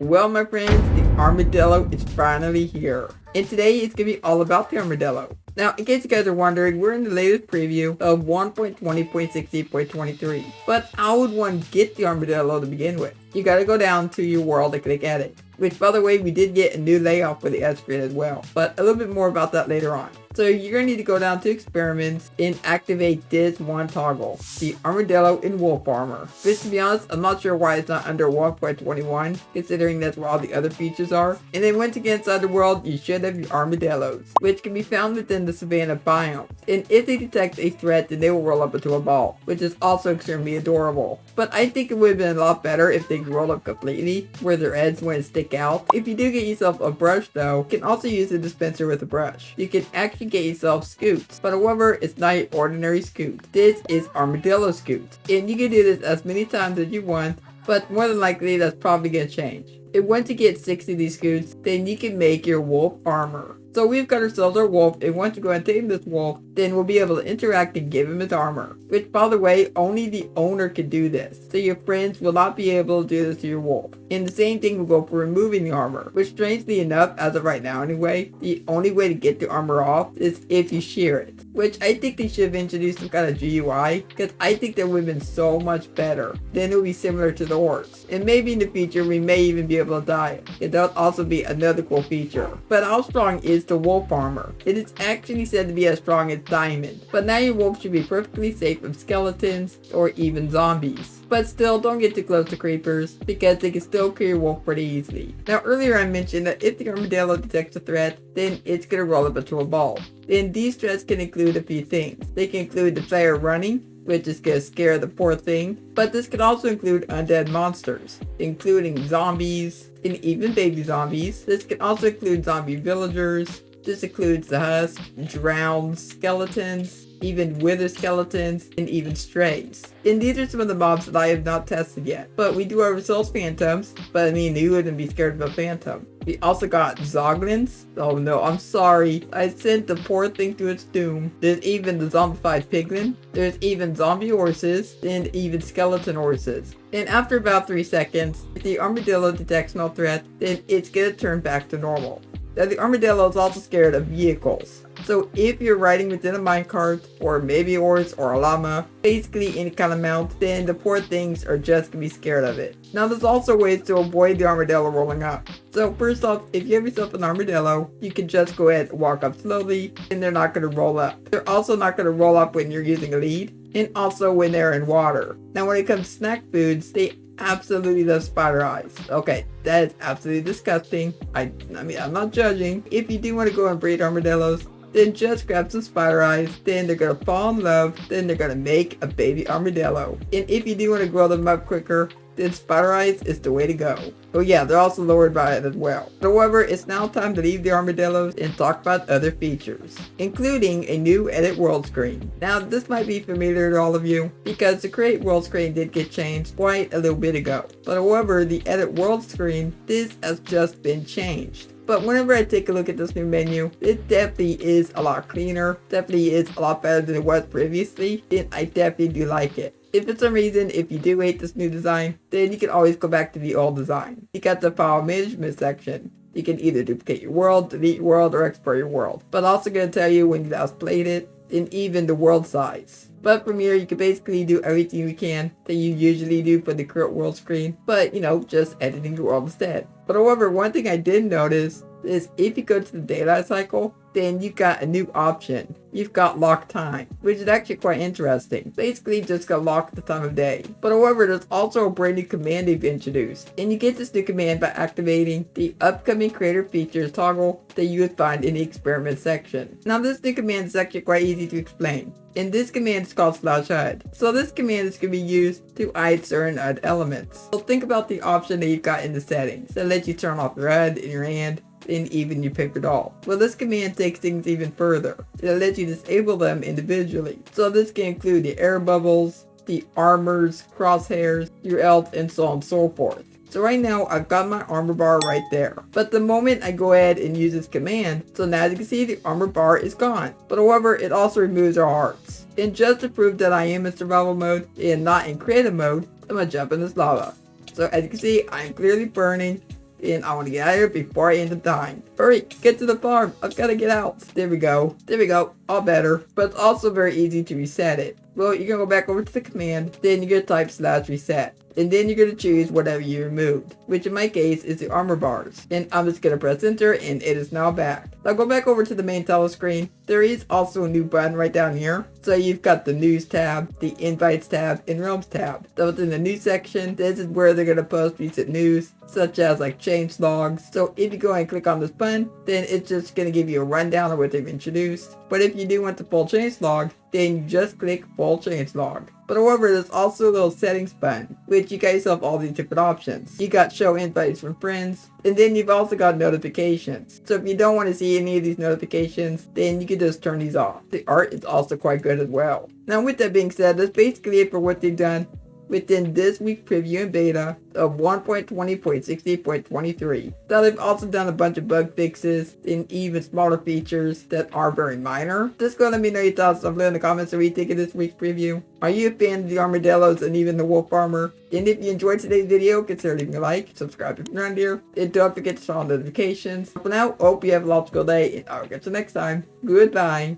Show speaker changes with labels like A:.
A: Well, my friends, the Armadillo is finally here. And today it's going to be all about the Armadillo. Now, in case you guys are wondering, we're in the latest preview of 1.20.60.23. But I would want to get the Armadillo to begin with. You gotta go down to your world and click edit. Which, by the way, we did get a new layout for the S screen as well. But a little bit more about that later on. So you're going to need to go down to experiments and activate this one toggle, the Armadillo in Wolf Armor. Which, to be honest, I'm not sure why it's not under 1.21, considering that's where all the other features are. And then once you get inside the world, you should have your armadillos, which can be found within the savanna biome. And if they detect a threat, then they will roll up into a ball, which is also extremely adorable. But I think it would have been a lot better if they could roll up completely, where their heads wouldn't stick out. If you do get yourself a brush though, you can also use a dispenser with a brush. You can actually get yourself scutes, but however, it's not an ordinary scute. This is Armadillo Scute, and you can do this as many times as you want, but more than likely that's probably gonna change. And once you get 60 of these scutes, then you can make your wolf armor. So we've got ourselves our wolf, and once you go and tame this wolf, then we'll be able to interact and give him his armor. Which, by the way, only the owner can do this. So your friends will not be able to do this to your wolf. And the same thing will go for removing the armor. Which, strangely enough, as of right now anyway, the only way to get the armor off is if you shear it. Which I think they should have introduced some kind of GUI, because I think that would have been so much better. Then it would be similar to the horse. And maybe in the future we may even be able to dye it. And that would also be another cool feature. But how strong is the wolf armor? It is actually said to be as strong as diamond. But now your wolf should be perfectly safe from skeletons or even zombies. But still, don't get too close to creepers, because they can still kill your wolf pretty easily. Now earlier I mentioned that if the armadillo detects a threat, then it's going to roll up into a ball. Then these threats can include a few things. They can include the player running, which is going to scare the poor thing. But this can also include undead monsters, including zombies and even baby zombies. This can also include zombie villagers. This includes the husk, drowned skeletons, even wither skeletons, and even strays. And these are some of the mobs that I have not tested yet. But we do have ourselves phantoms, but I mean, you wouldn't be scared of a phantom. We also got zoglins. Oh no, I'm sorry. I sent the poor thing to its doom. There's even the zombified piglin. There's even zombie horses, and even skeleton horses. And after about 3 seconds, if the armadillo detects no threat, then it's gonna turn back to normal. Now the armadillo is also scared of vehicles. So if you're riding within a minecart, or maybe a horse or a llama, basically any kind of mount, then the poor things are just gonna be scared of it. Now there's also ways to avoid the armadillo rolling up. So first off, if you have yourself an armadillo, you can just go ahead and walk up slowly, and they're not gonna roll up. They're also not gonna roll up when you're using a lead, and also when they're in water. Now when it comes to snack foods, they absolutely love spider eyes. Okay, that is absolutely disgusting. I mean, I'm not judging. If you do want to go and breed armadillos, then just grab some spider eyes, then they're gonna fall in love, then they're gonna make a baby armadillo. And if you do want to grow them up quicker, then spider eyes is the way to go. Oh yeah, they're also lowered by it as well. However, it's now time to leave the armadillos and talk about other features, including a new edit world screen. Now this might be familiar to all of you, because the create world screen did get changed quite a little bit ago. But however, the edit world screen, this has just been changed. But whenever I take a look at this new menu, it definitely is a lot cleaner, definitely is a lot better than it was previously, and I definitely do like it. If for some reason, if you do hate this new design, then you can always go back to the old design. You got the file management section. You can either duplicate your world, delete your world, or export your world. But also going to tell you when you last played it, and even the world size. But from here, you can basically do everything you can that you usually do for the current world screen, but you know, just editing the world instead. But however, one thing I did notice is if you go to the daylight cycle, then you've got a new option. You've got lock time, which is actually quite interesting. Basically just got lock the time of day. But however, there's also a brand new command they've introduced. And you get this new command by activating the upcoming creator features toggle that you would find in the experiment section. Now this new command is actually quite easy to explain. And this command is called /HUD. So this command is going to be used to hide certain HUD elements. So think about the option that you've got in the settings that lets you turn off your HUD in your hand, and even your paper doll. Well, this command takes things even further. It lets you disable them individually. So this can include the air bubbles, the armors, crosshairs, your health, and so on and so forth. So right now, I've got my armor bar right there. But the moment I go ahead and use this command, so now as you can see, the armor bar is gone. But however, it also removes our hearts. And just to prove that I am in survival mode and not in creative mode, I'm gonna jump in this lava. So as you can see, I'm clearly burning. and I want to get out of here before I end up dying. Hurry, get to the farm. I've got to get out. There we go. There we go. All better. But it's also very easy to reset it. Well, you're going to go back over to the command, then you're going to type /reset. And then you're going to choose whatever you removed, which in my case is the armor bars. And I'm just going to press enter and it is now back. Now go back over to the main title screen. There is also a new button right down here. So you've got the news tab, the invites tab, and realms tab. So within the news section, this is where they're going to post recent news, such as like change logs. So if you go and click on this button, then it's just going to give you a rundown of what they've introduced. But if you do want the full change log, then you just click full change log. But however, there's also a little settings button, which you guys have all these different options. You got show invites from friends, and then you've also got notifications. So if you don't want to see any of these notifications, then you can just turn these off. The art is also quite good as well. Now with that being said, that's basically it for what they've done within this week's preview and beta of 1.20.60.23. Now they've also done a bunch of bug fixes and even smaller features that are very minor. Just go let me know your thoughts down below in the comments. So what you think of this week's preview. Are you a fan of the armadillos and even the wolf armor? And if you enjoyed today's video, consider leaving a like, subscribe if you're around here, and don't forget to turn on notifications. For now, I hope you have a logical day, and I'll catch you next time. Goodbye.